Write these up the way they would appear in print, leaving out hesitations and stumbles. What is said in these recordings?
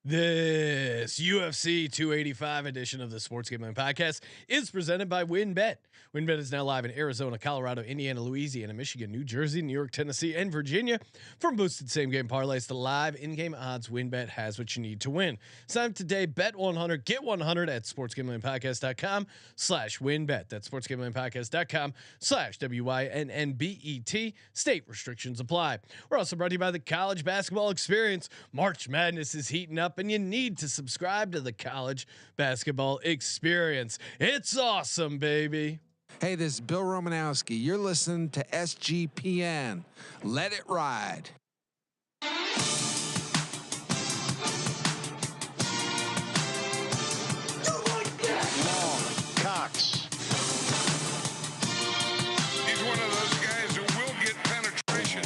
This UFC 285 edition of the Sports Gambling Podcast is presented by WynnBet. WynnBet is now live in Arizona, Colorado, Indiana, Louisiana, Michigan, New Jersey, New York, Tennessee, and Virginia. From boosted same-game parlays to live in-game odds, WynnBet has what you need to win. Sign up today, bet 100, get 100 at sportsgamblingpodcast.com/WynnBet. That's sportsgamblingpodcast.com/WynnBet. State restrictions apply. We're also brought to you by the College Basketball Experience. March Madness is heating up, and you need to subscribe to the College Basketball Experience. It's awesome, baby. Hey, this is Bill Romanowski. You're listening to SGPN. Let it ride. Cox. He's one of those guys who will get penetration.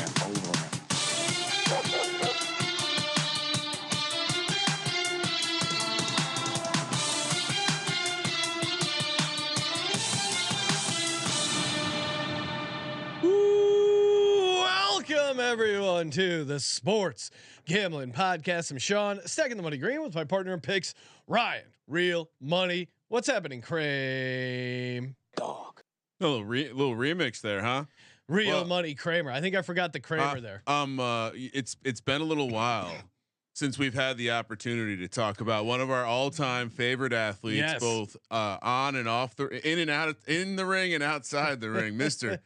Welcome everyone to the Sports Gambling Podcast. I'm Sean, stacking the money green with my partner in picks, Ryan. Real money. What's happening, Kramer? Dog. Little remix there, huh? Real money, Kramer. I think I forgot the Kramer there. It's been a little while since we've had the opportunity to talk about one of our all-time favorite athletes, yes, both on and off in and out, in the ring and outside the ring, Mr.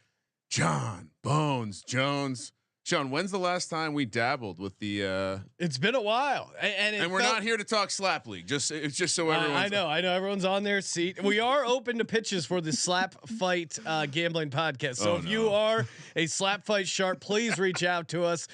Jon Bones Jones. Sean, when's the last time we dabbled with the? It's been a while, and we're not here to talk slap league. It's just so everyone. I know everyone's on their seat. We are open to pitches for the slap fight gambling podcast. So if you are a slap fight sharp, please reach out to us.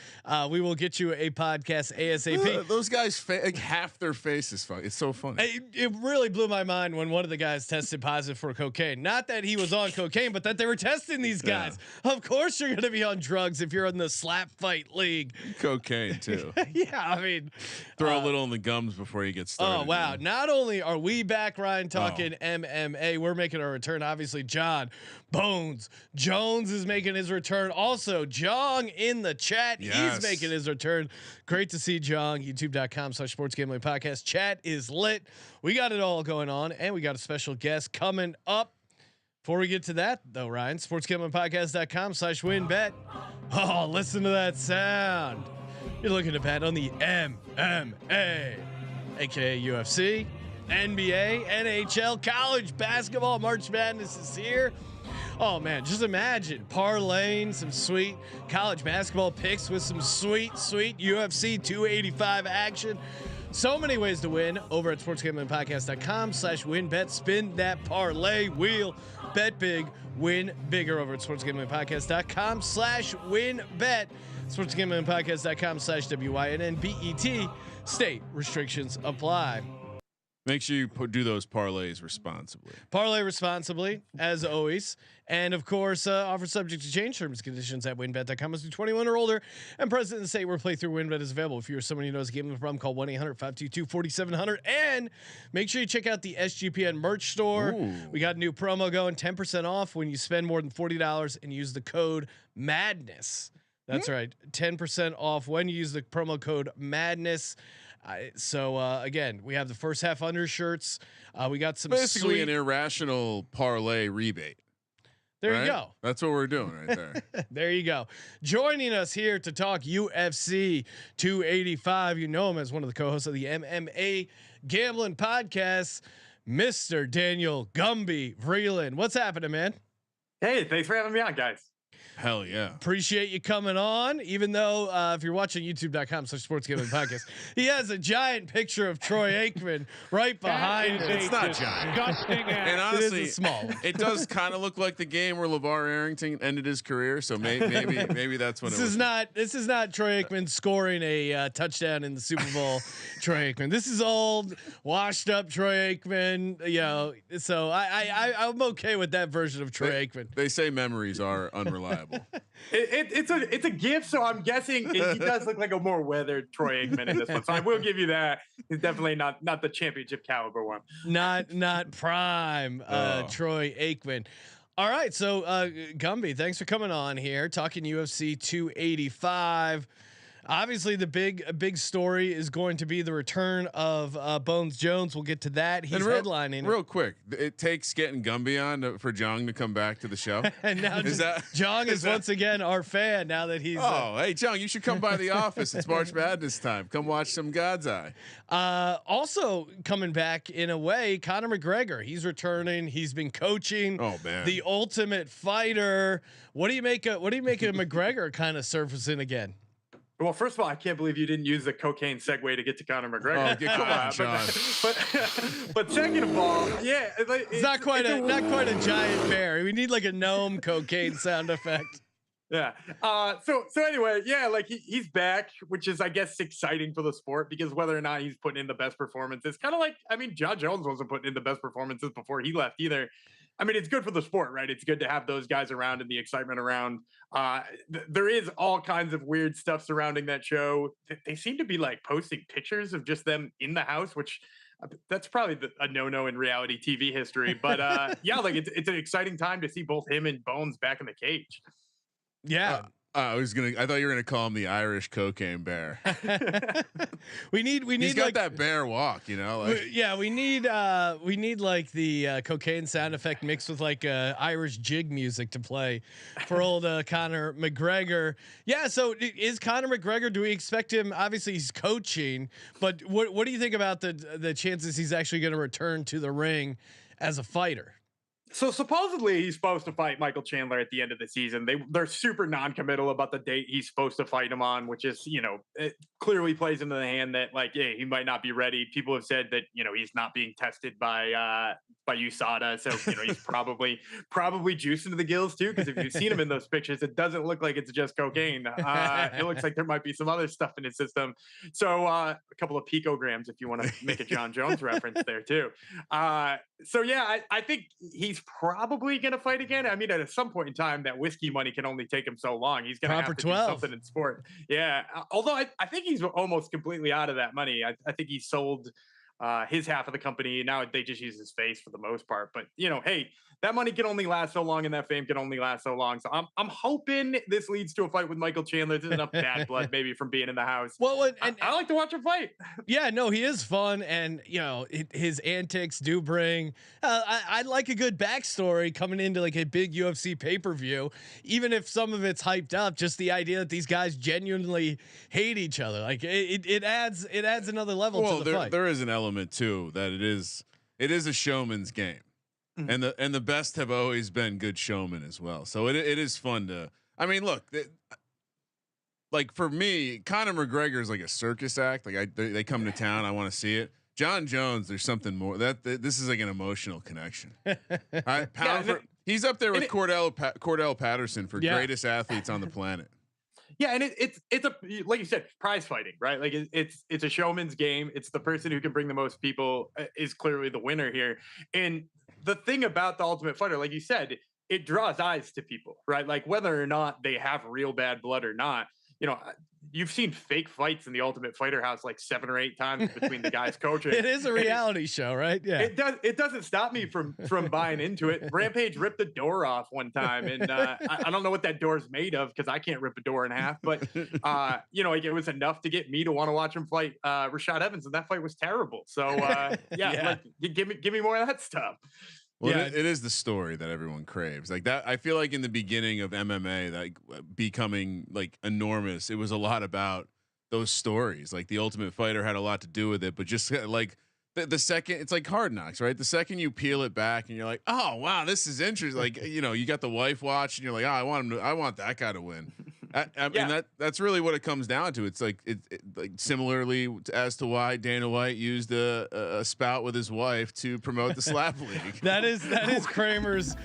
We will get you a podcast ASAP. Those guys, like half their face is funny. It's so funny. It really blew my mind when one of the guys tested positive for cocaine. Not that he was on cocaine, but that they were testing these guys. Yeah. Of course, you're going to be on drugs if you're in the slap fight league. Cocaine too. Yeah, I mean, throw a little in the gums before you get started. Oh wow! Man. Not only are we back, Ryan, talking MMA, we're making our return. Obviously, Jon Bones Jones is making his return. Also, Jong in the chat, yes, he's making his return. Great to see Jong. YouTube.com/Sports Gambling Podcast. Chat is lit. We got it all going on, and we got a special guest coming up. Before we get to that, though, Ryan, sportsgamblingpodcast.com/WynnBet. Oh, listen to that sound. You're looking to bet on the MMA, aka UFC, NBA, NHL, college basketball. March Madness is here. Oh man, just imagine parlaying some sweet college basketball picks with some sweet UFC 285 action. So many ways to win over at sportsgamblingpodcast.com/WynnBet. Spin that parlay wheel. Bet big, win bigger over at sportsgamblingpodcast.com/WynnBet. sportsgamblingpodcast.com/WynnBet. State restrictions apply. Make sure you do those parlays responsibly. Parlay responsibly, as always. And of course, offer subject to change. Terms and conditions at WynnBet.com. Must be 21 or older and present in the state where playthrough WynnBet is available. If you're someone who knows a gambling problem, call 1-800-522-4700. And make sure you check out the SGPN merch store. Ooh. We got a new promo going, 10% off when you spend more than $40 and use the code MADNESS. That's right, 10% off when you use the promo code MADNESS. So again, we have the first half undershirts. We got some basically an irrational parlay rebate. There you go. That's what we're doing right there. There you go. Joining us here to talk UFC 285. You know him as one of the co-hosts of the MMA Gambling Podcast, Mr. Daniel Gumby Vreeland. What's happening, man? Hey, thanks for having me on, guys. Hell yeah. Appreciate you coming on. Even though if you're watching youtube.com/Sports Gambling Podcast, he has a giant picture of Troy Aikman right behind him. It's not giant. And honestly, it is a small one. It does kind of look like the game where LeVar Arrington ended his career. So maybe that's when this is not Troy Aikman scoring a touchdown in the Super Bowl. Troy Aikman. This is old, washed up Troy Aikman. You know, so I'm okay with that version of Troy Aikman. They say memories are unreliable. It's a gift, so I'm guessing he does look like a more weathered Troy Aikman in this one. So I will give you that. He's definitely not the championship caliber one. Not prime Troy Aikman. All right, so Gumby, thanks for coming on here talking UFC 285. Obviously, the big story is going to be the return of Bones Jones. We'll get to that. He's headlining. Real quick, it takes getting Gumby on for Jong to come back to the show. And now Jong is once again our fan. Now that he's hey Jong, you should come by the office. It's March Madness time. Come watch some God's Eye. Also coming back in a way, Conor McGregor. He's returning. He's been coaching. Oh man, the Ultimate Fighter. What do you make of McGregor kind of surfacing again? Well, first of all, I can't believe you didn't use the cocaine segue to get to Conor McGregor. Oh, come on, John. But second of all, yeah, it's not quite a giant bear. We need like a gnome cocaine sound effect. Yeah. So anyway, yeah, like he's back, which is, I guess, exciting for the sport, because whether or not he's putting in the best performances, kind of like, I mean, Jon Jones wasn't putting in the best performances before he left either. I mean, it's good for the sport, right? It's good to have those guys around and the excitement around. There is all kinds of weird stuff surrounding that show. They seem to be like posting pictures of just them in the house, which that's probably a no-no in reality TV history. But yeah, like it's an exciting time to see both him and Bones back in the cage. Yeah. I thought you were gonna call him the Irish cocaine bear. we need He's got like that bear walk, you know. Like. we need like the cocaine sound effect mixed with like Irish jig music to play for old Conor McGregor. Yeah. So is Conor McGregor? Do we expect him? Obviously, he's coaching, but what do you think about the chances he's actually going to return to the ring as a fighter? So supposedly he's supposed to fight Michael Chandler at the end of the season. They're super non-committal about the date he's supposed to fight him on, which is, you know, it clearly plays into the hand that like, yeah, he might not be ready. People have said that, you know, he's not being tested by USADA, so you know he's probably juicing to the gills too. Because if you've seen him in those pictures, it doesn't look like it's just cocaine. It looks like there might be some other stuff in his system. So a couple of picograms, if you want to make a Jon Jones reference there too. So yeah, I think he's probably going to fight again. I mean, at some point in time, that whiskey money can only take him so long. He's going to have to do something in sport. Yeah. Although I think he's almost completely out of that money. I think he sold his half of the company. Now they just use his face for the most part. But you know, hey, that money can only last so long, and that fame can only last so long. So I'm hoping this leads to a fight with Michael Chandler. There's enough bad blood maybe from being in the house. Well, I like to watch him fight. Yeah, no, he is fun, and you know his antics do bring. I like a good backstory coming into like a big UFC pay-per-view, even if some of it's hyped up. Just the idea that these guys genuinely hate each other, like it adds another level to the fight. There is an element too that it is a showman's game. And the best have always been good showmen as well. So it is fun to. I mean, look, like for me, Conor McGregor is like a circus act. Like they come to town, I want to see it. Jon Jones, there's something more. That this is like an emotional connection. He's up there with Cordell Patterson for greatest athletes on the planet. Yeah, and it's a, like you said, prize fighting, right? Like it's a showman's game. It's the person who can bring the most people is clearly the winner here. And the thing about the Ultimate Fighter, like you said, it draws eyes to people, right? Like whether or not they have real bad blood or not, you know, you've seen fake fights in the Ultimate Fighter house like 7 or 8 times between the guys coaching. It is a reality show, right? Yeah. It doesn't stop me from buying into it. Rampage ripped the door off one time, and I don't know what that door is made of because I can't rip a door in half. But you know, like it was enough to get me to want to watch him fight Rashad Evans, and that fight was terrible. So like give me more of that stuff. Well, it is the story that everyone craves. Like that, I feel like in the beginning of MMA, like becoming like enormous, it was a lot about those stories. Like the Ultimate Fighter had a lot to do with it, but just like the second, it's like Hard Knocks, right? The second you peel it back and you're like, oh wow, this is interesting. Like you know, you got the wife watch and you're like, oh, I want that guy to win. I mean that's really what it comes down to. It's like it like similarly as to why Dana White used a spout with his wife to promote the slap league. that is Kramer's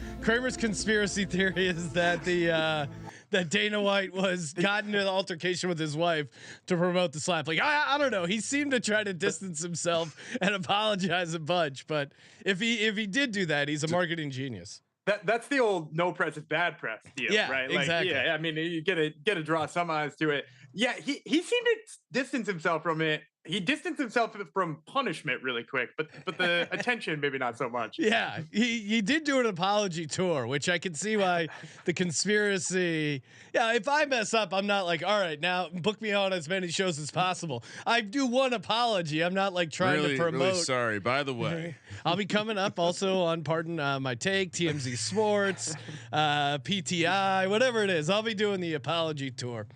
conspiracy theory is that that Dana White got into the altercation with his wife to promote the slap league. I don't know. He seemed to try to distance himself and apologize a bunch, but if he did do that, he's a marketing genius. That's the old no press is bad press deal, right? Like, exactly. Yeah, I mean, you get to draw some eyes to it. Yeah, he seemed to distance himself from it he distanced himself from punishment really quick, but the attention maybe not so much. Yeah, he did do an apology tour, which I can see why the conspiracy. Yeah, if I mess up, I'm not like, all right, now book me on as many shows as possible. I do one apology. I'm not like trying to promote. Really sorry. By the way, I'll be coming up also on Pardon My Take, TMZ Sports, PTI, whatever it is. I'll be doing the apology tour.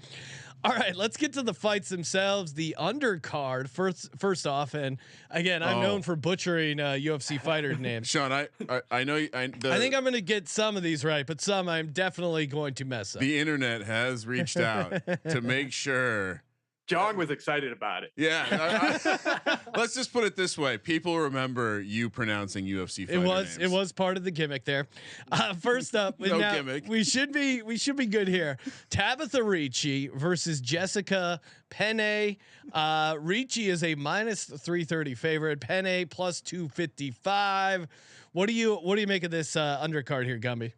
All right, let's get to the fights themselves. The undercard first off, and again, I'm known for butchering UFC fighters' names. Sean, I know. I think I'm going to get some of these right, but some I'm definitely going to mess up. The internet has reached out to make sure. John was excited about it. Yeah, let's just put it this way: people remember you pronouncing UFC. Names. It was part of the gimmick there. First up, no now, gimmick. We should be good here. Tabitha Ricci versus Jessica Penne. Ricci is a -330 favorite. Penne +255. What do you make of this undercard here, Gumby?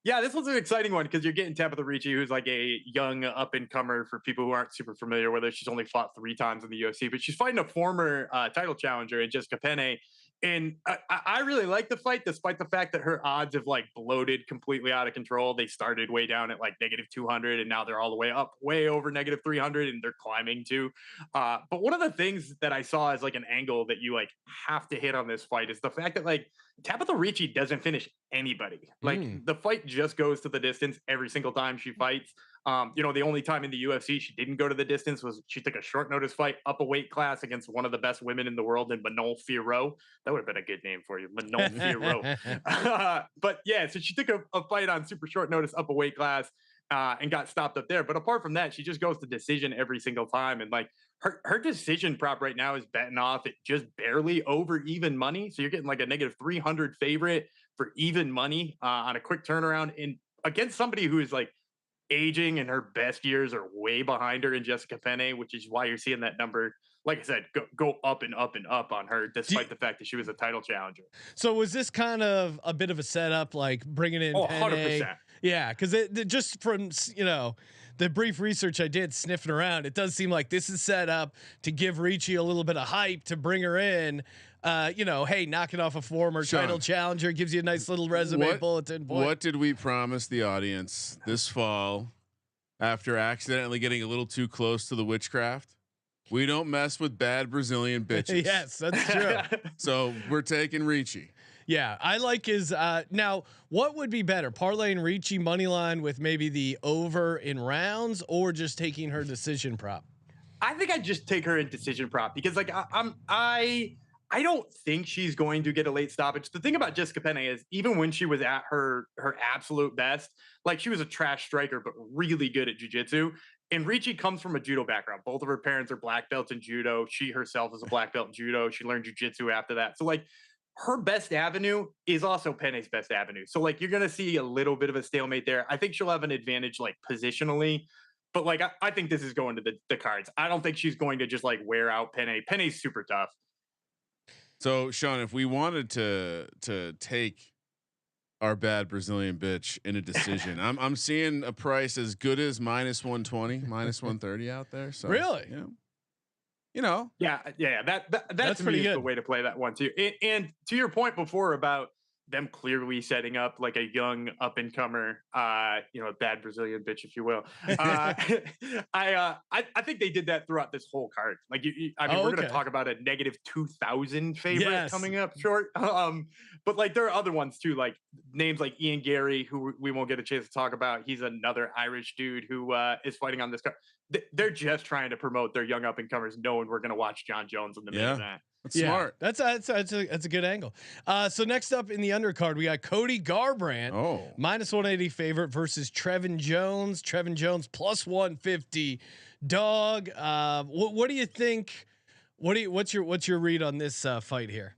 Yeah, this was an exciting one because you're getting Tabitha Ricci, who's like a young up and comer for people who aren't super familiar with her. She's only fought 3 times in the UFC, but she's fighting a former title challenger in Jessica Penne. And I really like the fight, despite the fact that her odds have like bloated completely out of control. They started way down at like -200, and now they're all the way up, way over -300, and they're climbing too. But one of the things that I saw as like an angle that you like have to hit on this fight is the fact that like Tabitha Ricci doesn't finish anybody. Like the fight just goes to the distance every single time she fights. The only time in the UFC she didn't go to the distance was she took a short notice fight up a weight class against one of the best women in the world in Manon Fiorot. That would have been a good name for you, Manon Fiorot. But yeah, so she took a fight on super short notice up a weight class and got stopped up there. But apart from that, she just goes to decision every single time. And like her decision prop right now is betting off at just barely over even money. So you're getting like a -300 favorite for even money on a quick turnaround and against somebody who is like aging and her best years are way behind her in Jessica Penne, which is why you're seeing that number, like I said, go up and up and up on her, despite the fact that she was a title challenger. So was this kind of a bit of a setup, like bringing in Penne? 100%. Yeah, because it just from the brief research I did sniffing around, it does seem like this is set up to give Ricci a little bit of hype to bring her in. Hey, knocking off a former title challenger gives you a nice little resume bulletin point. What did we promise the audience this fall after accidentally getting a little too close to the witchcraft? We don't mess with bad Brazilian bitches. Yes, that's true. So we're taking Ricci. Yeah, I like his. Now, what would be better, parlaying Ricci money line with maybe the over in rounds, or just taking her decision prop? I think I'd just take her in decision prop because like I don't think she's going to get a late stoppage. The thing about Jessica Penne is even when she was at her absolute best, like she was a trash striker, but really good at jiu-jitsu. And Ricci comes from a judo background. Both of her parents are black belts in judo. She herself is a black belt in judo. She learned jiu-jitsu after that. So like her best avenue is also Penne's best avenue. So like you're going to see a little bit of a stalemate there. I think she'll have an advantage like positionally. But like I think this is going to the cards. I don't think she's going to just like wear out Penne. Penne's super tough. So Sean, if we wanted to take our bad Brazilian bitch in a decision, I'm seeing a price as good as -120, -130 out there. So really, yeah, that's pretty good. The way to play that one too. And to your point before about them clearly setting up like a young up and comer, a bad Brazilian bitch, if you will. I think they did that throughout this whole card. Like, we're going to talk about a -2,000 favorite coming up short. But like there are other ones too, like names like Ian Gary, who we won't get a chance to talk about. He's another Irish dude who is fighting on this card. They're just trying to promote their young up and comers, knowing we're going to watch Jon Jones in the main event. That's smart. That's a good angle. So next up in the undercard, we got Cody Garbrandt, -180 favorite versus Trevin Jones. Trevin Jones +150 dog. What do you think? What's your read on this fight here?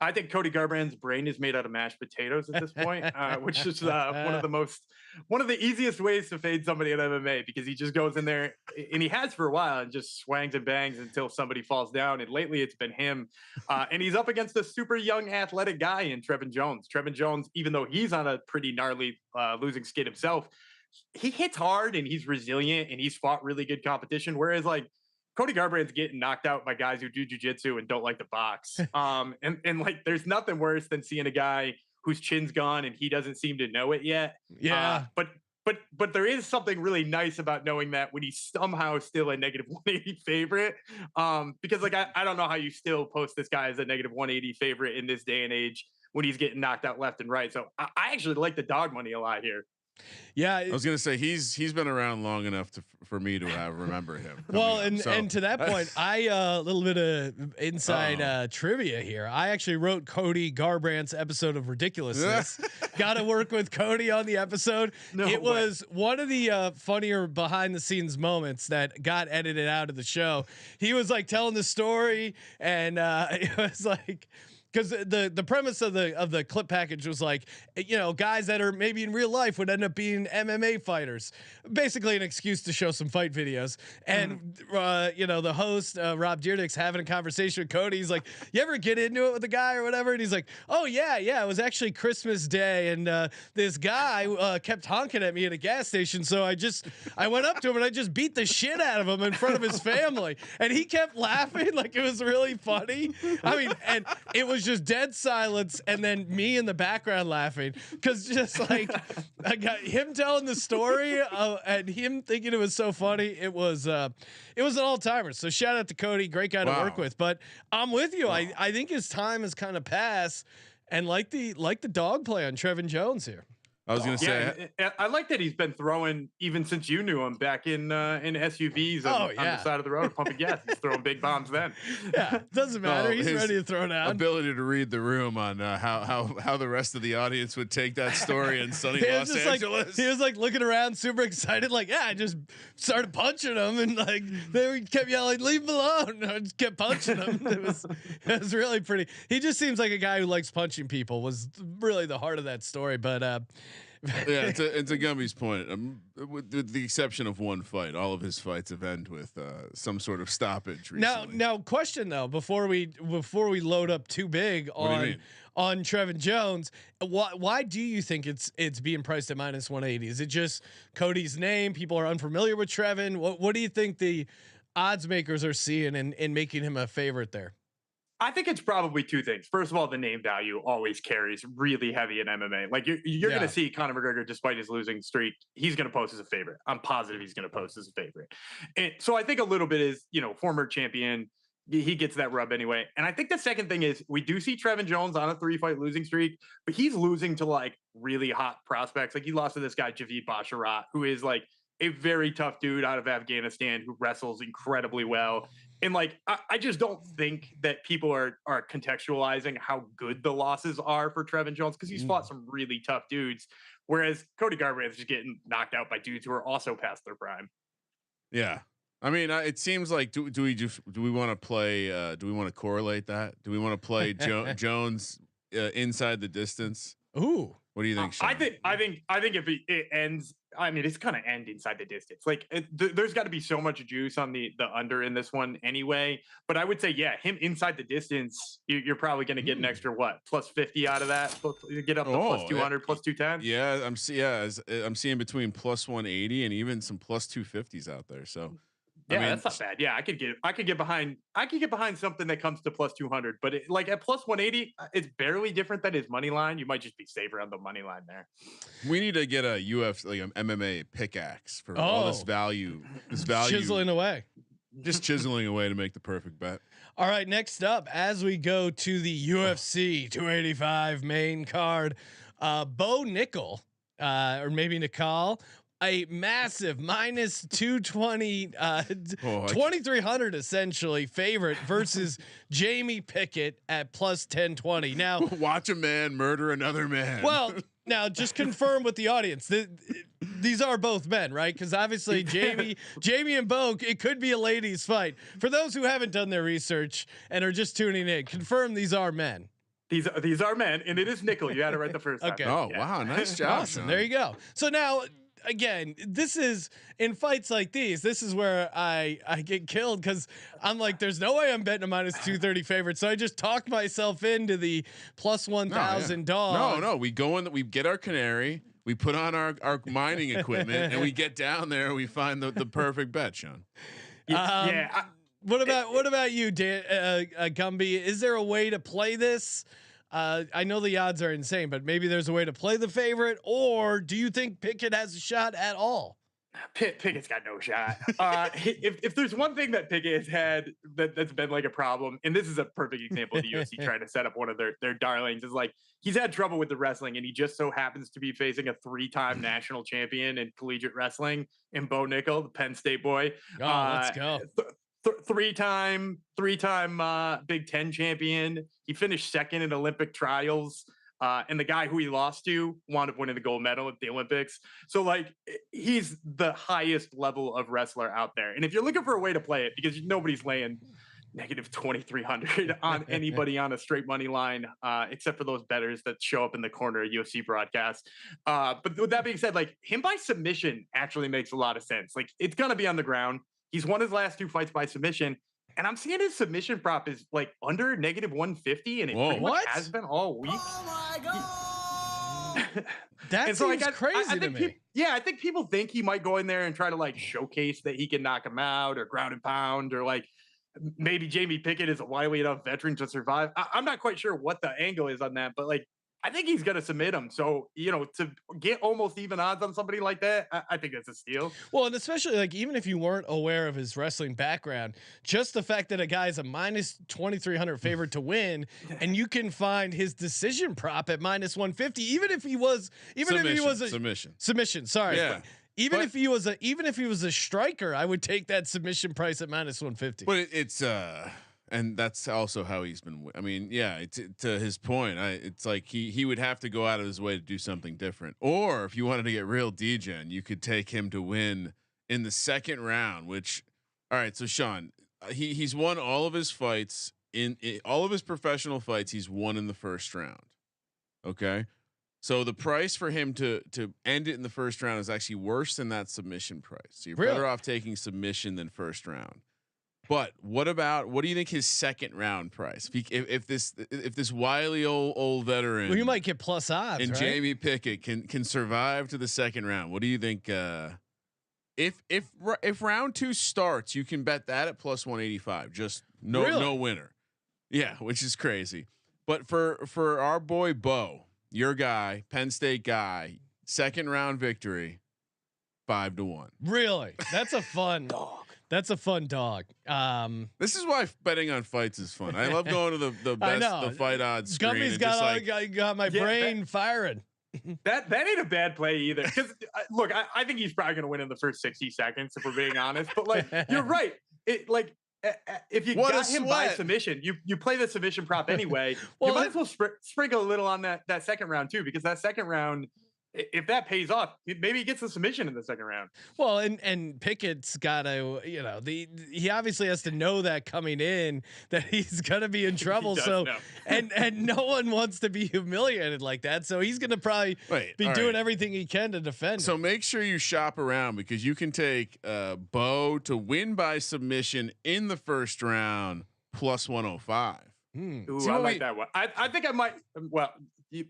I think Cody Garbrandt's brain is made out of mashed potatoes at this point, which is one of the easiest ways to fade somebody in MMA, because he just goes in there, and he has for a while, and just swangs and bangs until somebody falls down. And lately it's been him. And he's up against a super young athletic guy in Trevin Jones. Trevin Jones, even though he's on a pretty gnarly losing skid himself, he hits hard and he's resilient and he's fought really good competition. Whereas like Cody Garbrandt's getting knocked out by guys who do jujitsu and don't like to box. And like, there's nothing worse than seeing a guy whose chin's gone and he doesn't seem to know it yet. Yeah. But there is something really nice about knowing that when he's somehow still a negative 180 favorite, because like I don't know how you still post this guy as a negative 180 favorite in this day and age when he's getting knocked out left and right. So I actually like the dog money a lot here. Yeah, I was gonna say he's been around long enough for me to remember him. Well, and to that point, a little bit of inside trivia here. I actually wrote Cody Garbrandt's episode of Ridiculousness. Got to work with Cody on the episode. It was one of the funnier behind the scenes moments that got edited out of the show. He was like telling the story, and it was like. Because the premise of the clip package was like, you know, guys that are maybe in real life would end up being MMA fighters, basically an excuse to show some fight videos. And you know, the host Rob Deerdick's having a conversation with Cody. He's like, "You ever get into it with a guy or whatever?" And he's like, "Oh yeah, it was actually Christmas Day, and this guy kept honking at me at a gas station, so I went up to him and I just beat the shit out of him in front of his family, and he kept laughing like it was really funny. I mean, and it was just dead silence, and then me in the background laughing because just like I got him telling the story and him thinking it was so funny. It was an all timer. So shout out to Cody, great guy to work with. But I'm with you. I think his time has kind of passed, and like the dog play on Trevin Jones here. I was gonna say, I like that he's been throwing even since you knew him back in SUVs on the side of the road pumping gas. He's throwing big bombs then. Yeah, doesn't matter. He's ready to throw down. Ability to read the room on how the rest of the audience would take that story in sunny Los Angeles. He was like looking around, super excited, like, I just started punching him, and like they kept yelling, "Leave him alone!" I just kept punching him. It was really pretty. He just seems like a guy who likes punching people. Was really the heart of that story, but. Yeah, to Gumby's point, with the exception of one fight, all of his fights have ended with some sort of stoppage. Recently. Now, question though, before we load up too big on Trevin Jones, why do you think it's being priced at minus 180? Is it just Cody's name? People are unfamiliar with Trevin. What do you think the odds makers are seeing in making him a favorite there? I think it's probably two things. First of all, the name value always carries really heavy in MMA. Like you're going to see Conor McGregor, despite his losing streak, he's going to post as a favorite. I'm positive he's going to post as a favorite. And so I think a little bit is, former champion, he gets that rub anyway. And I think the second thing is we do see Trevin Jones on a 3-fight losing streak, but he's losing to like really hot prospects. Like he lost to this guy, Javid Basharat, who is like a very tough dude out of Afghanistan who wrestles incredibly well. And like, I just don't think that people are contextualizing how good the losses are for Trevin Jones because he's fought some really tough dudes, whereas Cody Garbrandt is just getting knocked out by dudes who are also past their prime. Yeah, I mean, it seems like do we want to play? Do we want to correlate that? Do we want to play Jones inside the distance? Ooh, what do you think, Sean? I think if it ends. I mean, it's going to end inside the distance. Like there's got to be so much juice on the under in this one anyway. But I would say, him inside the distance, you're probably going to get an extra plus 50 out of that. Get up to plus 200, plus 210. Yeah, I'm seeing between plus 180 and even some plus 250s out there. So. Yeah, I mean, that's not bad. Yeah, I could get behind something that comes to plus 200, but like at plus 180, it's barely different than his money line. You might just be safer on the money line there. We need to get a UFC, like an MMA pickaxe for all this value. Chiseling away. Just chiseling away to make the perfect bet. All right, next up, as we go to the UFC 285 main card, Bo Nickal, or maybe Nickal. A massive minus 220, 2,300 essentially favorite versus Jamie Pickett at plus 1020. Now, watch a man murder another man. Well, now just confirm with the audience that these are both men, right? Because obviously Jamie and Bo, it could be a ladies' fight. For those who haven't done their research and are just tuning in, confirm these are men. These are men, and it is Nickal. You had it right the first time. Okay. Oh wow, nice job. Awesome. There you go. So now. Again, this is in fights like these. This is where I get killed because I'm like, there's no way I'm betting a minus 230 favorite. So I just talked myself into the plus 1,000 dog. No, we go in. We get our canary. We put on our mining equipment, and we get down there. And we find the perfect bet, Sean. What about you, Dan, Gumby? Is there a way to play this? I know the odds are insane, but maybe there's a way to play the favorite, or do you think Pickett has a shot at all? Pickett's got no shot. If there's one thing that Pickett has had that's been like a problem, and this is a perfect example of the UFC trying to set up one of their darlings, is like he's had trouble with the wrestling, and he just so happens to be facing a 3-time national champion in collegiate wrestling in Bo Nickal, the Penn State boy. Let's go. Three-time Big Ten champion. He finished second in Olympic trials. And the guy who he lost to wound up winning the gold medal at the Olympics. So like he's the highest level of wrestler out there. And if you're looking for a way to play it, because nobody's laying negative 2,300 on anybody on a straight money line, except for those bettors that show up in the corner of UFC broadcasts. But with that being said, like him by submission actually makes a lot of sense. Like it's going to be on the ground. He's won his last 2 fights by submission. And I'm seeing his submission prop is like under negative 150, and it pretty much has been all week. Oh my god! That seems crazy to me. I think people think he might go in there and try to like showcase that he can knock him out or ground and pound, or like maybe Jamie Pickett is a wily enough veteran to survive. I'm not quite sure what the angle is on that, but like I think he's going to submit him. So, to get almost even odds on somebody like that, I think that's a steal. Well, and especially like, even if you weren't aware of his wrestling background, just the fact that a guy is a minus 2,300 favorite to win, and you can find his decision prop at minus 150, even if he was submission. Sorry. Yeah. Even if he was a striker, I would take that submission price at minus 150. But it's and that's also how he's been. I mean, yeah, to his point, it's like he would have to go out of his way to do something different. Or if you wanted to get real degen, you could take him to win in the second round. Which, all right, so Sean, he's won all of his fights in all of his professional fights. He's won in the first round. Okay, so the price for him to end it in the first round is actually worse than that submission price. So you're better off taking submission than first round. But what do you think his second round price? If this wily old veteran, well, you might get plus odds, and right? Jamie Pickett can survive to the second round. What do you think? If round 2 starts, you can bet that at plus 185. Just no winner. Yeah, which is crazy. But for our boy Bo, your guy, Penn State guy, second round victory, 5-1. Really? That's a fun dog. That's a fun dog. This is why betting on fights is fun. I love going to the best the fight odds screen. Gummy's got my brain firing. That ain't a bad play either. Because look, I think he's probably going to win in the first 60 seconds if we're being honest. But like you're right. It like if you got him by submission, you play the submission prop anyway. You might as well sprinkle a little on that second round too, because that second round, if that pays off, maybe he gets the submission in the second round. Well, and Pickett's got to, he obviously has to know that coming in that he's gonna be in trouble. So and no one wants to be humiliated like that. So he's gonna probably be doing everything he can to defend. So make sure you shop around, because you can take Bo to win by submission in the first round plus 105. Ooh, I like that one. I think I might. Well,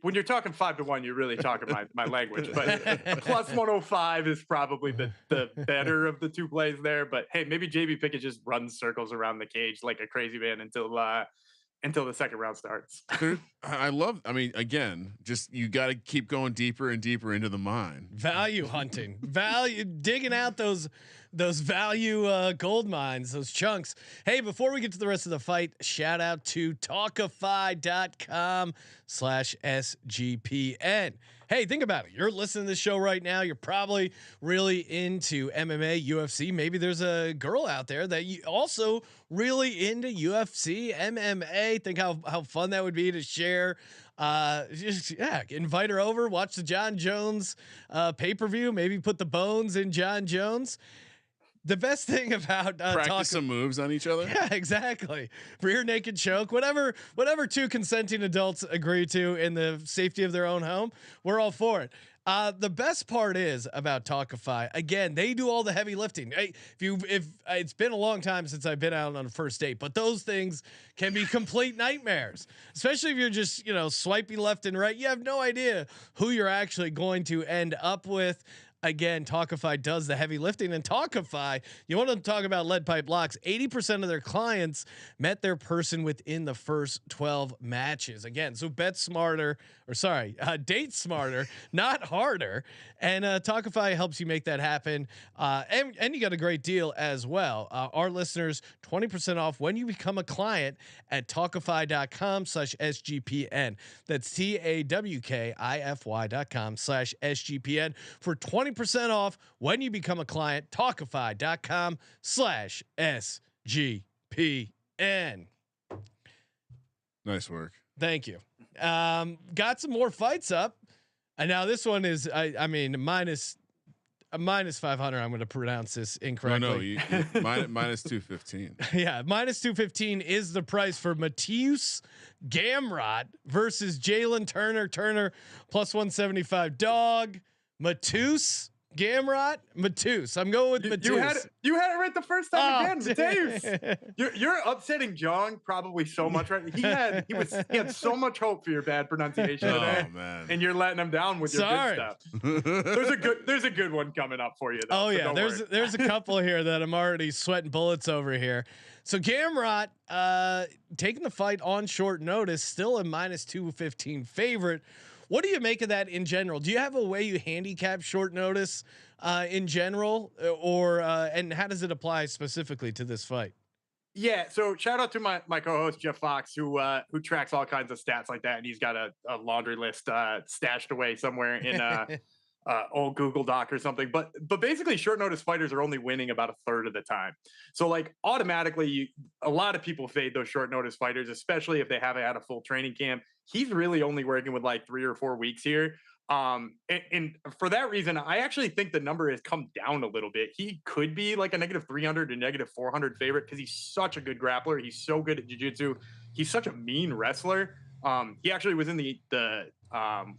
when you're talking 5-1, you're really talking my language. But plus 105 is probably the better of the two plays there. But hey, maybe JB Pickett just runs circles around the cage like a crazy man until the second round starts. I mean, again, just you got to keep going deeper and deeper into the mine. Value hunting, digging out those value gold mines, those chunks. Hey, before we get to the rest of the fight, shout out to talkify.com/SGPN. Hey, think about it. You're listening to this show right now. You're probably really into MMA, UFC. Maybe there's a girl out there that you also really into UFC, MMA. Think how fun that would be to share. Invite her over, watch the Jon Jones pay-per-view, maybe put the bones in Jon Jones. The best thing about practice some moves on each other. Yeah, exactly. Rear naked choke, whatever two consenting adults agree to in the safety of their own home, we're all for it. The best part is about Talkify. Again, they do all the heavy lifting. If it's been a long time since I've been out on a first date, but those things can be complete nightmares, especially if you're just, swiping left and right. You have no idea who you're actually going to end up with. again, Talkify does the heavy lifting. And Talkify, you want to talk about lead pipe locks? 80% of their clients met their person within the first 12 matches. Again, so date smarter, not harder. And Talkify helps you make that happen. And you got a great deal as well. Our listeners, 20% off when you become a client at Talkify.com/SGPN. That's TAWKIFY.com/SGPN for 20% off when you become a client. Talkify.com/SGPN. Nice work. Thank you. Got some more fights up, and now this one is I mean minus 500. I'm going to pronounce this incorrectly. No, minus 215. Yeah, minus 215 is the price for Mateusz Gamrot versus Jalin Turner. Turner plus 175 dog. Mateusz Gamrot. I'm going with Mateusz. You had it right the first time again, damn. Mateusz. You're upsetting John probably so much right. He had so much hope for your bad pronunciation today. Oh man. And you're letting him down with your good stuff. There's a good one coming up for you though. Oh yeah, there's a couple here that I'm already sweating bullets over here. So Gamrot taking the fight on short notice, still a minus 215 favorite. What do you make of that in general? Do you have a way you handicap short notice in general, or and how does it apply specifically to this fight? Yeah, so shout out to my co-host Geoff Fox, who tracks all kinds of stats like that, and he's got a laundry list stashed away somewhere in old Google Doc or something. But basically, short notice fighters are only winning about a third of the time. So like automatically, a lot of people fade those short notice fighters, especially if they haven't had a full training camp. He's really only working with like 3 or 4 weeks here. And for that reason, I actually think the number has come down a little bit. He could be like a negative 300 to negative 400 favorite because he's such a good grappler. He's so good at jiu-jitsu. He's such a mean wrestler. He actually was in the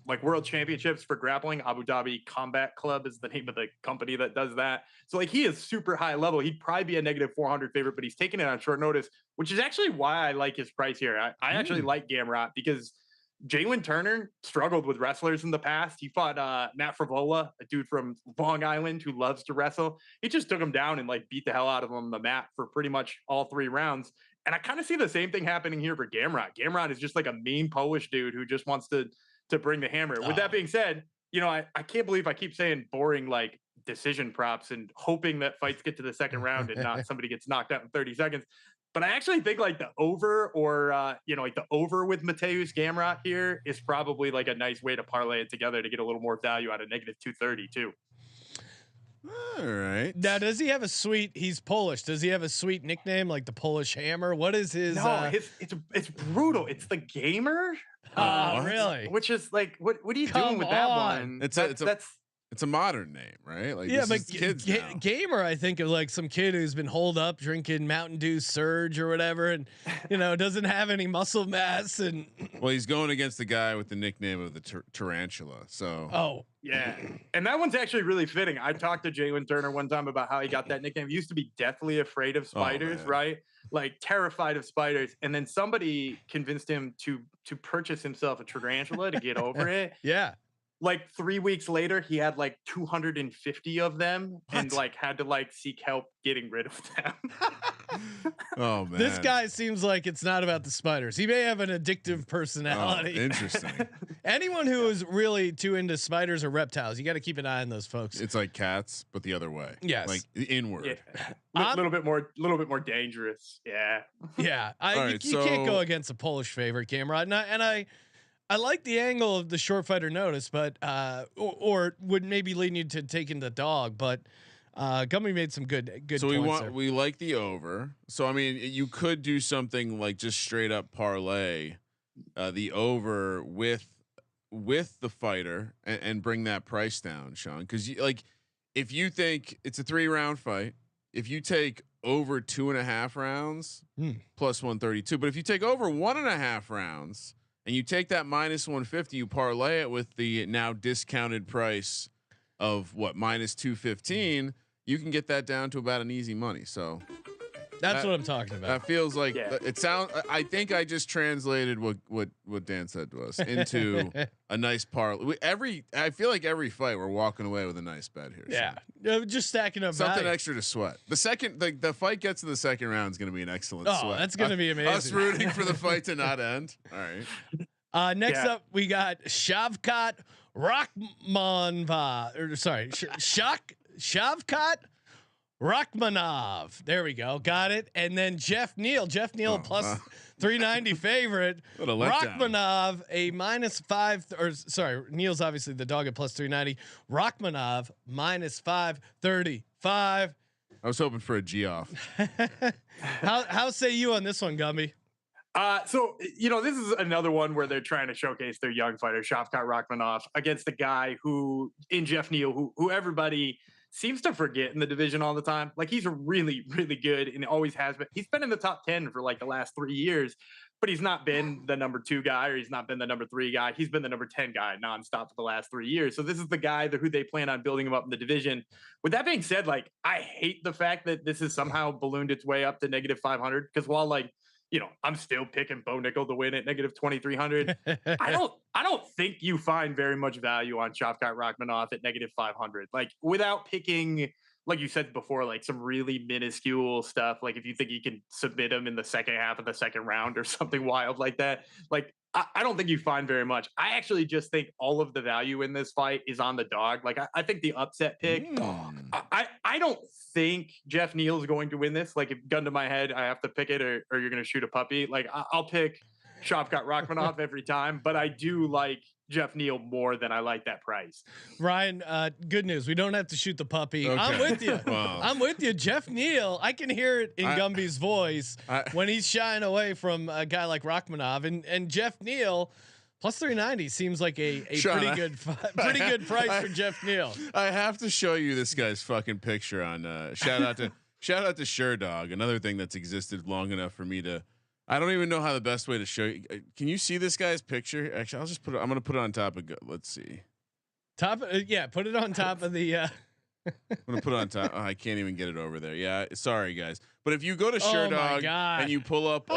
like world championships for grappling. Abu Dhabi Combat Club is the name of the company that does that. So like he is super high level. He'd probably be a negative 400 favorite, but he's taking it on short notice, which is actually why I like his price here. I actually like Gamrot because Jalin Turner struggled with wrestlers in the past. He fought Matt Frivola, a dude from Long Island who loves to wrestle. He just took him down and like beat the hell out of him on the mat for pretty much all 3 rounds. And I kind of see the same thing happening here for Gamrot. Gamrot is just like a mean Polish dude who just wants to bring the hammer. With that being said, you know, I can't believe I keep saying boring like decision props and hoping that fights get to the second round and not somebody gets knocked out in 30 seconds. But I actually think like the over or, like the over with Mateusz Gamrot here is probably like a nice way to parlay it together to get a little more value out of negative 230 too. All right. Now, does he have he's Polish. Does he have a sweet nickname like the Polish Hammer? What is his? No, it's brutal. It's the Gamer. Really? Which is like, what are you doing with that one? It's a modern name, right? Like yeah, but kids Gamer, I think of like some kid who's been holed up drinking Mountain Dew Surge or whatever, and doesn't have any muscle mass. And well, he's going against the guy with the nickname of the tarantula. So yeah, and that one's actually really fitting. I talked to Jalin Turner one time about how he got that nickname. He used to be deathly afraid of spiders, right? Like terrified of spiders, and then somebody convinced him to purchase himself a tarantula to get over it. Yeah. Like 3 weeks later, he had like 250 of them and like had to like seek help getting rid of them. Oh man. This guy seems like it's not about the spiders. He may have an addictive personality. Oh, interesting. Anyone who is really too into spiders or reptiles, you got to keep an eye on those folks. It's like cats, but the other way. Yes. Like inward. A little bit more dangerous. Yeah. Yeah. You so can't go against a Polish favorite, Gamrot. And I like the angle of the short fighter notice, but or would maybe lead you to taking the dog, but Gumby made some good. So points we like the over. So I mean, you could do something like just straight up parlay the over with the fighter and bring that price down, Sean. Because if you think it's a 3-round fight, if you take over 2.5 rounds plus 132, but if you take over 1.5 rounds. And you take that minus 150, you parlay it with the now discounted price of minus 215, you can get that down to about an easy money. So That's what I'm talking about. That feels like it sounds. I think I just translated what Dan said to us into a nice parlay. I feel like every fight we're walking away with a nice bet here. Yeah, just stacking up something value. extra to sweat. The second the fight gets to the second round is going to be an excellent sweat. That's going to be amazing. Us rooting for the fight to not end. All right. Next up, we got Shavkat Rakhmonov. Shavkat Rakhmonov. There we go. Got it. And then Neal plus 390 favorite. Rakhmonov a -5 Neal's obviously the dog at plus 390. Rakhmonov -535. I was hoping for a Geoff. How say you on this one, Gumby? So this is another one where they're trying to showcase their young fighter, Shavkat Rakhmonov, against a guy who in Geoff Neal, who everybody seems to forget in the division all the time. Like, he's really, really good and always has been. He's been in the top 10 for like the last 3 years, but he's not been the number 2 guy, or he's not been the number 3 guy. He's been the number 10 guy nonstop for the last 3 years. So this is the guy who they plan on building him up in the division. With that being said, like, I hate the fact that this has somehow ballooned its way up to -500, because while like, I'm still picking Bo Nickal to win at -2300. I don't think you find very much value on Shavkat Rakhmonov at -500. Like, without picking, like you said before, like some really minuscule stuff. Like, if you think you can submit him in the second half of the second round or something wild like that, like, I don't think you find very much. I actually just think all of the value in this fight is on the dog. Like, I think the upset pick. I don't think Geoff Neal is going to win this. Like, if gun to my head, I have to pick it, or you're going to shoot a puppy. Like, I'll pick Shavkat Rakhmonov every time, but I do like Geoff Neal more than I like that price. Ryan, good news. We don't have to shoot the puppy. Okay. I'm with you. Wow. I'm with you. Geoff Neal, I can hear it in Gumby's voice when he's shying away from a guy like Rakhmonov, and Geoff Neal plus 390 seems like a Sean, pretty good price for Geoff Neal. I have to show you this guy's fucking picture on shout out to Sherdog, another thing that's existed long enough for me to. I don't even know how the best way to show you. Can you see this guy's picture? Actually, I'll just put it. I'm going to put it on top of. Let's see. Put it on top of the. I'm going to put it on top. Oh, I can't even get it over there. Yeah, sorry guys. But if you go to Sherdog and you pull up,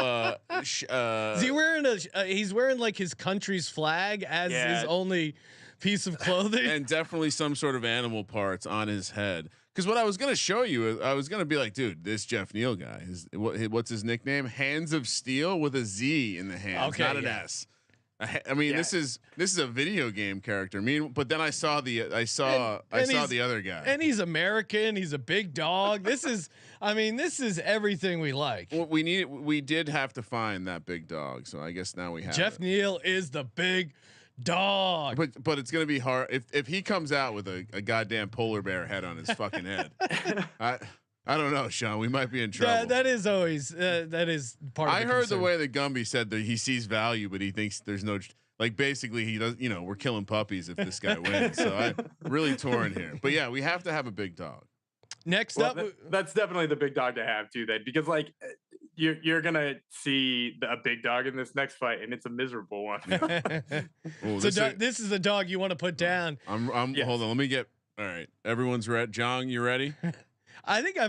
is he wearing he's wearing like his country's flag as his only piece of clothing, and definitely some sort of animal parts on his head. Because what I was gonna show you, I was gonna be like, dude, this Geoff Neal guy what's his nickname? Hands of Steel with a Z in the hands, not an S. I mean, this is a video game character. But then I saw the other guy, and he's American. He's a big dog. This is everything we like. Well, we did have to find that big dog, so I guess now we have. Geoff Neal is the big dog, but it's gonna be hard if he comes out with a goddamn polar bear head on his fucking head. I don't know, Sean. We might be in trouble. That is always that is part of I heard concern. The way that Gumby said that he sees value, but he thinks there's no like. Basically, he does. We're killing puppies if this guy wins. So I'm really torn here. But yeah, we have to have a big dog. Next up, that's definitely the big dog to have too. Then because like. You're gonna see a big dog in this next fight, and it's a miserable one. Ooh, this is the dog you want to put down. Hold on. Let me get. All right, everyone's ready. John, you ready? I think I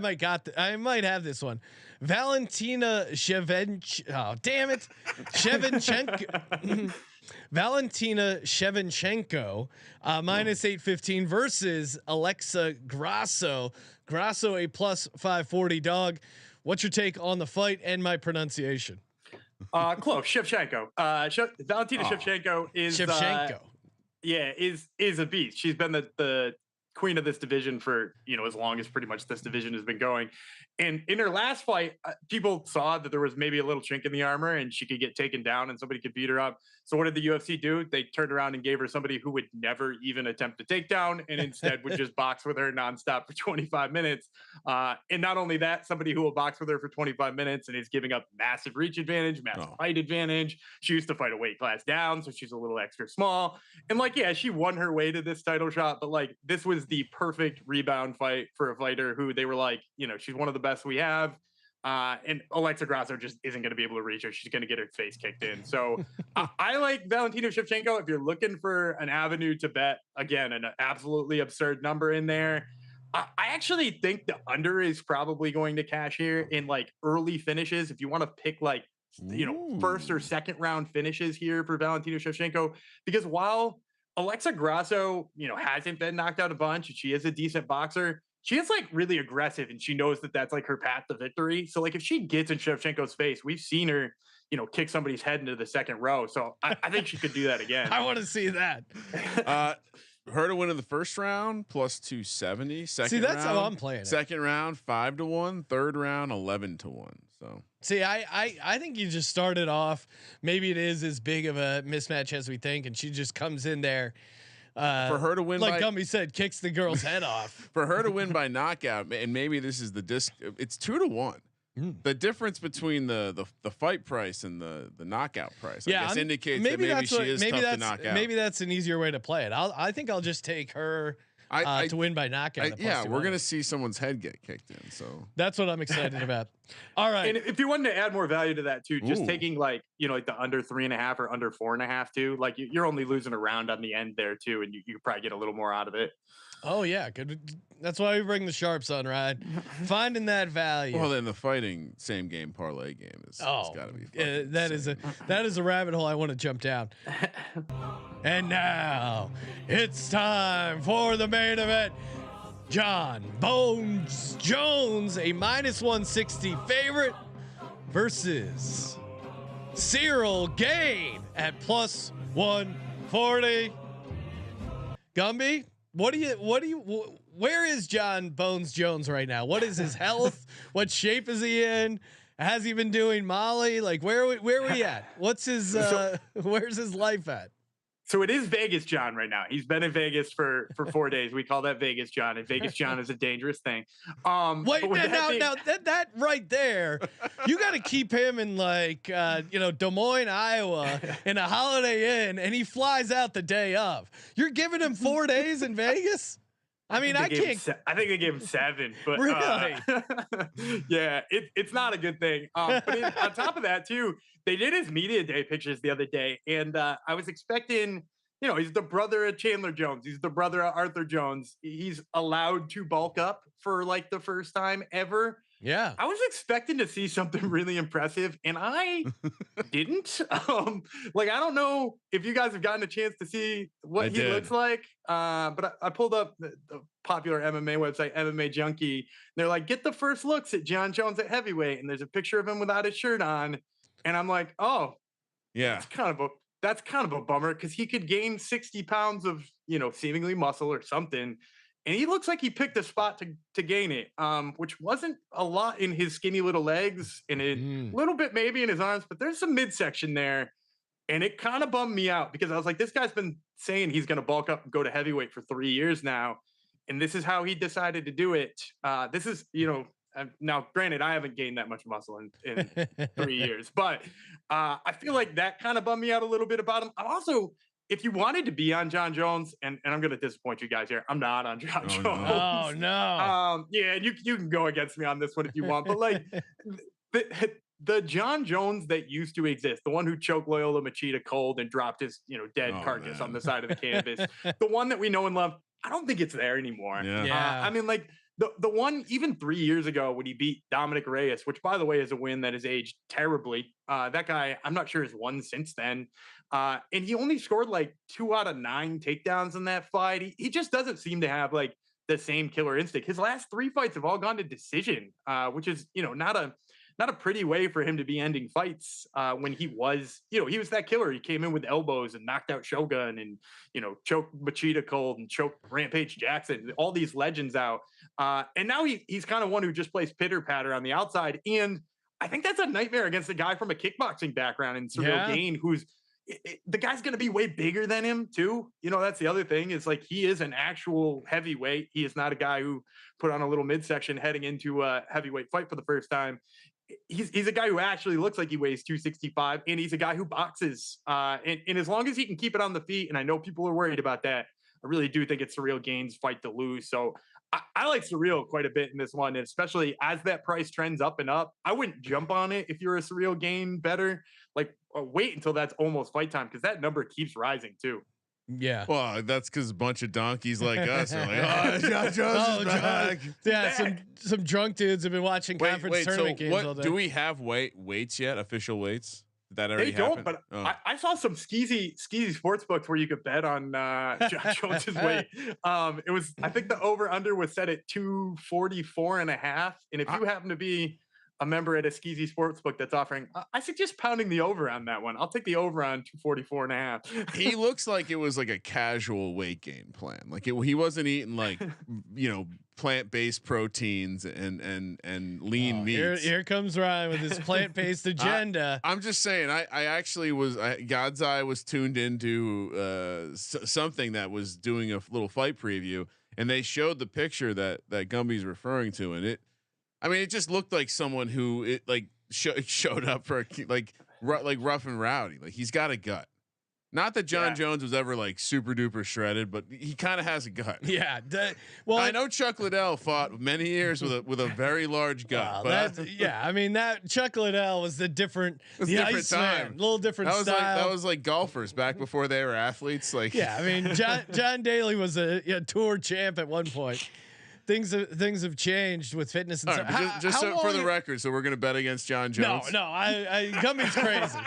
might have this one. Valentina Shevchenko. Oh, damn it, Shevchenko. Valentina Shevchenko -815 versus Alexa Grasso. Grasso a plus 540 dog. What's your take on the fight and my pronunciation? Close. Shevchenko. Valentina Shevchenko is is a beast. She's been the queen of this division for as long as pretty much this division has been going. And in her last fight, people saw that there was maybe a little chink in the armor and she could get taken down and somebody could beat her up. So what did the UFC do? They turned around and gave her somebody who would never even attempt a takedown and instead would just box with her nonstop for 25 minutes. And not only that, somebody who will box with her for 25 minutes and is giving up massive reach advantage, massive height advantage. She used to fight a weight class down, so she's a little extra small. And she won her way to this title shot, but this was the perfect rebound fight for a fighter who they were she's one of the best we have. And Alexa Grasso just isn't going to be able to reach her. She's going to get her face kicked in. So I like Valentina Shevchenko. If you're looking for an avenue to bet, again, an absolutely absurd number in there. I actually think the under is probably going to cash here in like early finishes. If you want to pick like, first or second round finishes here for Valentina Shevchenko, because while Alexa Grasso, hasn't been knocked out a bunch and she is a decent boxer, she is like really aggressive and she knows that that's like her path to victory. So like if she gets in Shevchenko's face, we've seen her, kick somebody's head into the second row. So I think she could do that again. I want to see that. Her to win in the first round plus 270. See, that's round, how I'm playing. Second round 5-1. Third round 11-1. So see, I think you just started off. Maybe it is as big of a mismatch as we think, and she just comes in there. For her to win, like Gumby said, kicks the girl's head off. For her to win by knockout, and maybe this is the disc. It's 2-1. The difference between the fight price and the knockout price, I guess, indicates that maybe she is tough to knock out. Maybe that's an easier way to play it. I think I'll just take her to win by knockout. We're gonna see someone's head get kicked in, so that's what I'm excited about. All right, and if you wanted to add more value to that too, just taking like like the under 3.5 or under 4.5 too, like you're only losing a round on the end there too, and you could probably get a little more out of it. Oh yeah, good. That's why we bring the sharps on, right? Finding that value. Well, then the fighting same game parlay game is got to be. That is a rabbit hole I want to jump down. And now it's time for the main event. Jon Bones Jones, a -160 favorite, versus Ciryl Gaine at +140. Gumby, where is Jon Bones Jones right now? What is his health? What shape is he in? Has he been doing Molly? Like where are we at? What's his where's his life at? So it is Vegas John right now. He's been in Vegas for 4 days. We call that Vegas John, and Vegas John is a dangerous thing. Wait, now that right there, you got to keep him in like Des Moines, Iowa, in a Holiday Inn, and he flies out the day of. You're giving him 4 days in Vegas? I mean, I can't. I think they gave him 7, but really, yeah, it's not a good thing. But on top of that, too, they did his media day pictures the other day, and I was expecting, he's the brother of Chandler Jones, he's the brother of Arthur Jones. He's allowed to bulk up for like the first time ever. Yeah, I was expecting to see something really impressive, and I didn't. Like I don't know if you guys have gotten a chance to see what he looks like, but I pulled up the popular MMA website, MMA Junkie. They're like, get the first looks at Jon Jones at heavyweight, and there's a picture of him without his shirt on, and I'm like, oh, yeah, that's kind of a bummer because he could gain 60 pounds of seemingly muscle or something. And he looks like he picked a spot to gain it, which wasn't a lot in his skinny little legs and a little bit maybe in his arms, but there's some midsection there. And it kind of bummed me out because I was like, this guy's been saying he's going to bulk up and go to heavyweight for 3 years now. And this is how he decided to do it. This is, now granted, I haven't gained that much muscle in 3 years, but I feel like that kind of bummed me out a little bit about him. I also, if you wanted to be on Jon Jones, and I'm going to disappoint you guys here, I'm not on Jon Jones. Oh no. Yeah, you can go against me on this one if you want, but like the Jon Jones that used to exist, the one who choked Loyola Machida cold and dropped his dead carcass on the side of the canvas, the one that we know and love, I don't think it's there anymore. Yeah. I mean, like the one even 3 years ago when he beat Dominic Reyes, which by the way is a win that has aged terribly. That guy, I'm not sure has won since then. And he only scored like 2 out of 9 takedowns in that fight. He just doesn't seem to have like the same killer instinct. His last 3 fights have all gone to decision, which is, not a pretty way for him to be ending fights when he was, he was that killer. He came in with elbows and knocked out Shogun and, choked Machida cold and choked Rampage Jackson, all these legends out. And now he's kind of one who just plays pitter patter on the outside. And I think that's a nightmare against a guy from a kickboxing background in Ciryl Gaine, who's the guy's going to be way bigger than him too. That's the other thing is like, he is an actual heavyweight. He is not a guy who put on a little midsection heading into a heavyweight fight for the first time. He's a guy who actually looks like he weighs 265, and he's a guy who boxes. And as long as he can keep it on the feet, and I know people are worried about that, I really do think it's Ciryl Gaine's fight to lose. So I like Ciryl quite a bit in this one, and especially as that price trends up and up. I wouldn't jump on it if you're a Ciryl Gaine better. Like wait until that's almost fight time because that number keeps rising too. Yeah. Well, that's because a bunch of donkeys like us are like, oh, Jon Jones is back. Yeah, some drunk dudes have been watching conference tournament games all day. Do we have weights yet? Official weights? Did that already They happen? don't, but I saw some skeezy sports books where you could bet on Jon Jones's weight. It was, I think the over under was set at 244.5. And if you happen to be a member at a skeezy sports book that's offering, I suggest pounding the over on that one. I'll take the over on 244.5. He looks like it was like a casual weight gain plan. Like he wasn't eating like, plant-based proteins and lean meats. Here comes Ryan with his plant-based agenda. I'm just saying, I actually was, God's Eye was tuned into something that was doing a little fight preview, and they showed the picture that Gumby's referring to, and it just looked like someone who showed up for like rough and rowdy. Like he's got a gut. Not that Jon Jones was ever like super duper shredded, but he kind of has a gut. Yeah. I know Chuck Liddell fought many years with a very large gut. That Chuck Liddell was the different time, a little different style. That was like golfers back before they were athletes. Like John Daly was a tour champ at one point. Things have changed with fitness and stuff. Right, just for the record, so we're gonna bet against Jon Jones. No, Gummy's crazy.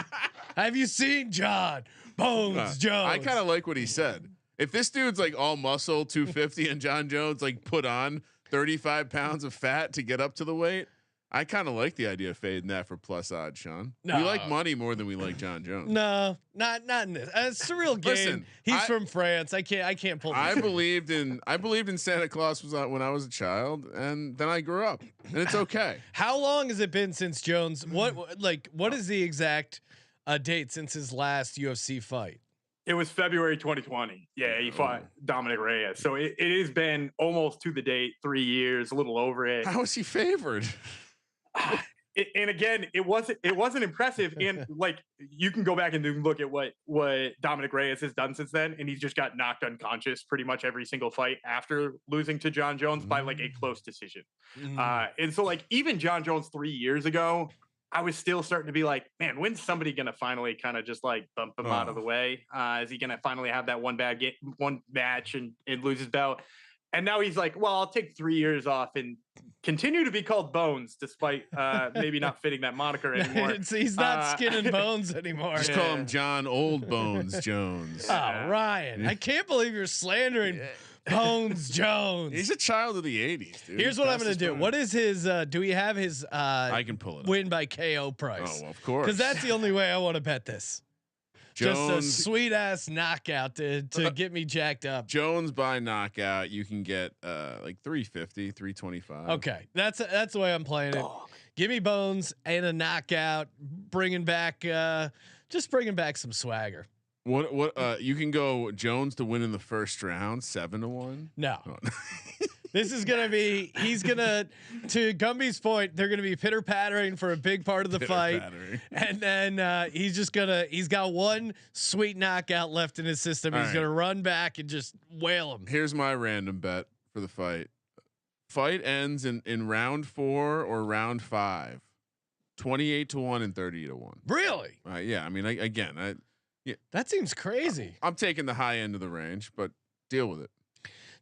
Have you seen Jon Bones Jones? I kind of like what he said. If this dude's like all muscle, 250, and Jon Jones like put on 35 pounds of fat to get up to the weight, I kind of like the idea of fading that for plus odds, Sean. No. We like money more than we like Jon Jones. No, not in this. Ciryl Gaine. He's from France. I can't pull this. I believed in Santa Claus when I was a child, and then I grew up, and it's okay. How long has it been since Jones? What is the exact date since his last UFC fight? It was February 2020. Yeah, he fought Dominic Reyes. So it has been almost to the date, 3 years, a little over it. How is he favored? And again, it wasn't impressive. And like you can go back and look at what Dominic Reyes has done since then, and he's just got knocked unconscious pretty much every single fight after losing to Jon Jones by like a close decision. And so like even Jon Jones 3 years ago, I was still starting to be like, man, when's somebody gonna finally kind of just like bump him out of the way? Is he gonna finally have that one match and lose his belt? And now he's like, well, I'll take 3 years off and continue to be called Bones, despite maybe not fitting that moniker anymore. He's not Skin and Bones anymore. Just call him Jon Old Bones Jones. Oh, Ryan, I can't believe you're slandering Bones Jones. He's a child of the 80s, dude. Here's what I'm going to do. What is his, do we have his I can pull it win by KO price? Oh, well, of course. Because that's the only way I want to bet this. Jones, just a sweet ass knockout to get me jacked up. Jones by knockout, you can get like 350, 325. Okay, that's the way I'm playing it. Give me Bones and a knockout, bringing back some swagger. What you can go Jones to win in the first round, 7-1. No. This is gonna be. He's gonna. To Gumby's point, they're gonna be pitter pattering for a big part of the fight, and then he's got one sweet knockout left in his system. He's gonna run back and just wail him. Here's my random bet for the fight. Fight ends in round 4 or round 5. 28-1 and 30-1. Really? Yeah. I mean, that seems crazy. I'm taking the high end of the range, but deal with it.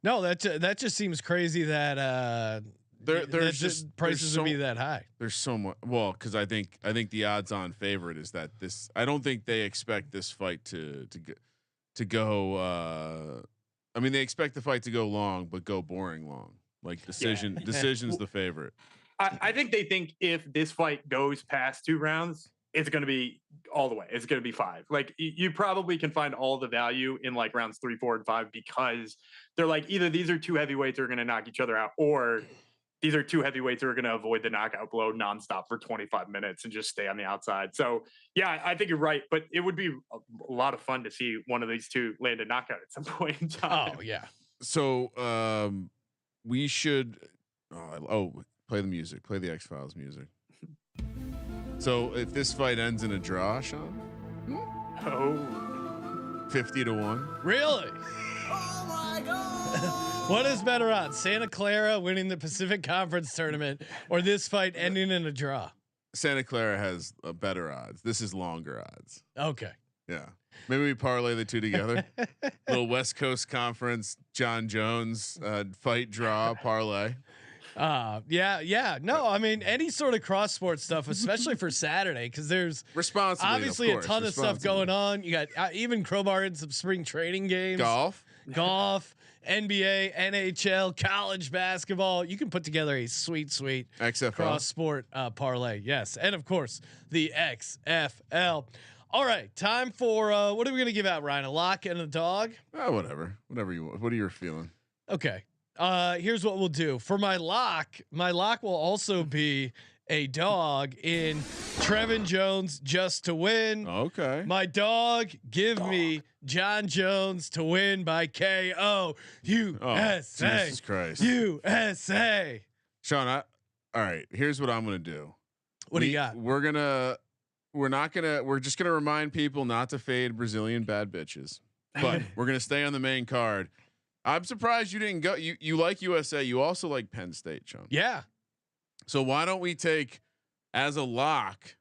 No, that just seems crazy that there's just prices would be that high. There's so much. Well, because I think the odds-on favorite is that this. I don't think they expect this fight to go. I mean, they expect the fight to go long, but go boring long. Like decision's the favorite. I think they think if this fight goes past 2 rounds, it's going to be all the way. It's going to be 5. Like you probably can find all the value in like rounds 3, 4, and 5 because they're like either these are 2 heavyweights that are going to knock each other out, or these are 2 heavyweights that are going to avoid the knockout blow nonstop for 25 minutes and just stay on the outside. So yeah, I think you're right, but it would be a lot of fun to see one of these 2 land a knockout at some point in time. Oh yeah. So we should play the music, play the X-Files music. So if this fight ends in a draw, Sean? 50-1. Really? Oh my God! What is better odds? Santa Clara winning the Pacific Conference tournament or this fight ending in a draw? Santa Clara has better odds. This is longer odds. Okay. Yeah. Maybe we parlay the two together. Little West Coast Conference, Jon Jones fight draw parlay. Yeah. No, I mean any sort of cross sport stuff, especially for Saturday, because there's obviously a ton of stuff going on. You got even crowbar in some spring training games, golf, NBA, NHL, college basketball. You can put together a sweet XFL cross sport parlay. Yes, and of course the XFL. All right, time for what are we gonna give out, Ryan? A lock and a dog? Whatever you want. What are you feeling? Okay. Here's what we'll do for my lock. My lock will also be a dog in Trevin Jones just to win. Okay. My dog, give me Jon Jones to win by KO. USA. Oh, Jesus Christ. USA. Sean, all right. Here's what I'm gonna do. What do you got? We're just gonna remind people not to fade Brazilian bad bitches, but we're gonna stay on the main card. I'm surprised you didn't go. You like USA. You also like Penn State, Sean. Yeah. So why don't we take as a lock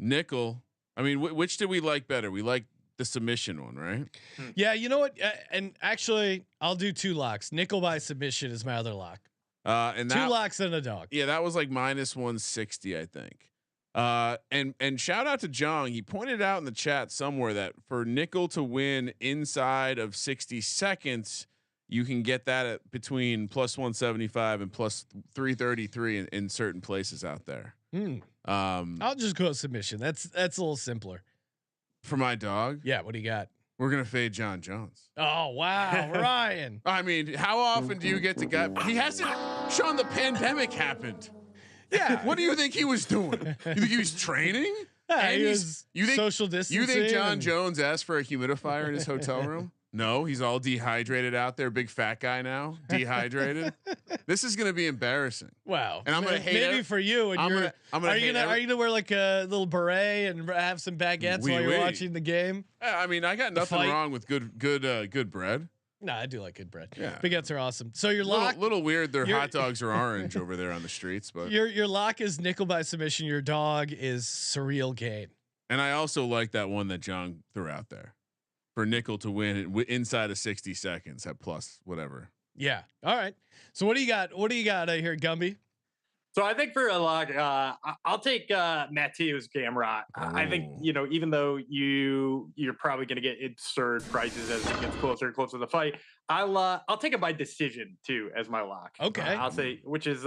Nickal? I mean, which did we like better? We like the submission one, right? Yeah. You know what? And actually, I'll do 2 locks. Nickal by submission is my other lock. And 2 locks and a dog. Yeah, that was like -160, I think. And shout out to Jong. He pointed out in the chat somewhere that for Nickal to win inside of 60 seconds, you can get that at between +175 and +333 in certain places out there. I'll just go submission. That's a little simpler. For my dog. Yeah. What do you got? We're gonna fade Jon Jones. Oh wow, Ryan. I mean, how often do you get to get? He hasn't. Sean, the pandemic happened. Yeah. What do you think he was doing? You think he was training? And you think social distancing? You think Jon Jones asked for a humidifier in his hotel room? No, he's all dehydrated out there. Big fat guy now, dehydrated. This is going to be embarrassing. Wow. And I'm going to hate maybe it. for you. And are you gonna wear like a little beret and have some baguettes while you're watching the game? I mean, I got nothing wrong with good bread. No, I do like good bread. Yeah, baguettes are awesome. So your lock, little weird. Their hot dogs are orange over there on the streets, but your lock is Nickal by submission. Your dog is Ciryl Gaine. And I also like that one that John threw out there for Nickal to win inside of 60 seconds at plus whatever. Yeah. All right. So what do you got? What do you got here, Gumby? So I think for a lock, I'll take Mateusz Gamrot. I think, even though you're probably going to get absurd prices as it gets closer and closer to the fight, I'll take it by decision too as my lock. Okay. I'll say, which is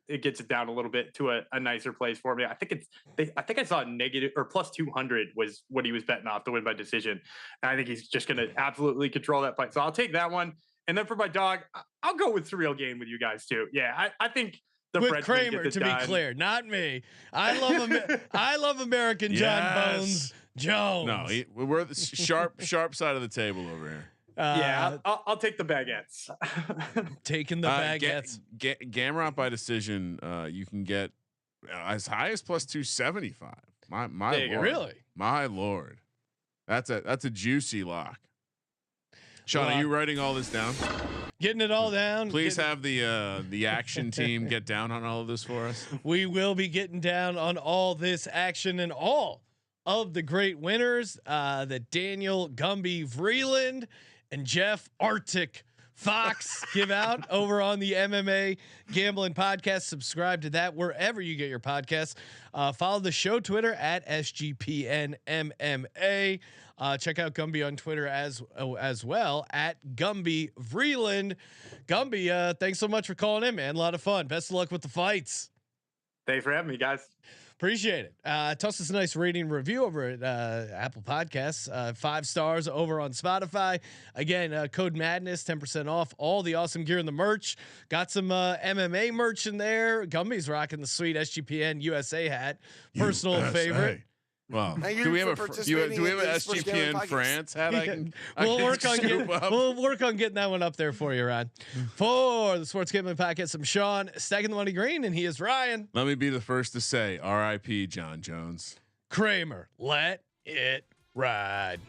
it gets it down a little bit to a nicer place for me. I think I saw negative or +200 was what he was betting off to win by decision. And I think he's just going to absolutely control that fight. So I'll take that one. And then for my dog, I'll go with Ciryl Gaine with you guys too. Yeah, I think. With Kramer, to be clear, not me. I love American Jon Bones Jones. No, we're the sharp side of the table over here. I'll take the baguettes. Taking the baguettes. Gamrot by decision, you can get as high as +275. My lord, really? My lord, that's a juicy lock. Sean, are you writing all this down? Getting it all down. Please have the action team get down on all of this for us. We will be getting down on all this action and all of the great winners that Daniel, Gumby, Vreeland, and Geoff Arctic Fox give out over on the MMA Gambling Podcast. Subscribe to that wherever you get your podcasts. Follow the show Twitter at SGPN MMA. Check out Gumby on Twitter as well at Gumby Vreeland. Gumby, thanks so much for calling in, man. A lot of fun. Best of luck with the fights. Thanks for having me, guys. Appreciate it. Toss us a nice rating review over at Apple Podcasts. 5 stars over on Spotify. Again, code Madness, 10% off all the awesome gear and the merch. Got some MMA merch in there. Gumby's rocking the sweet SGPN USA hat. Personal favorite. Wow. Do we have an SGPN France hat? We'll work on getting that one up there for you, Ryan. For the Sports Gambling Podcast, I'm Sean, stacking the money green, and he is Ryan. Let me be the first to say, R.I.P. Jon Jones. Kramer, let it ride.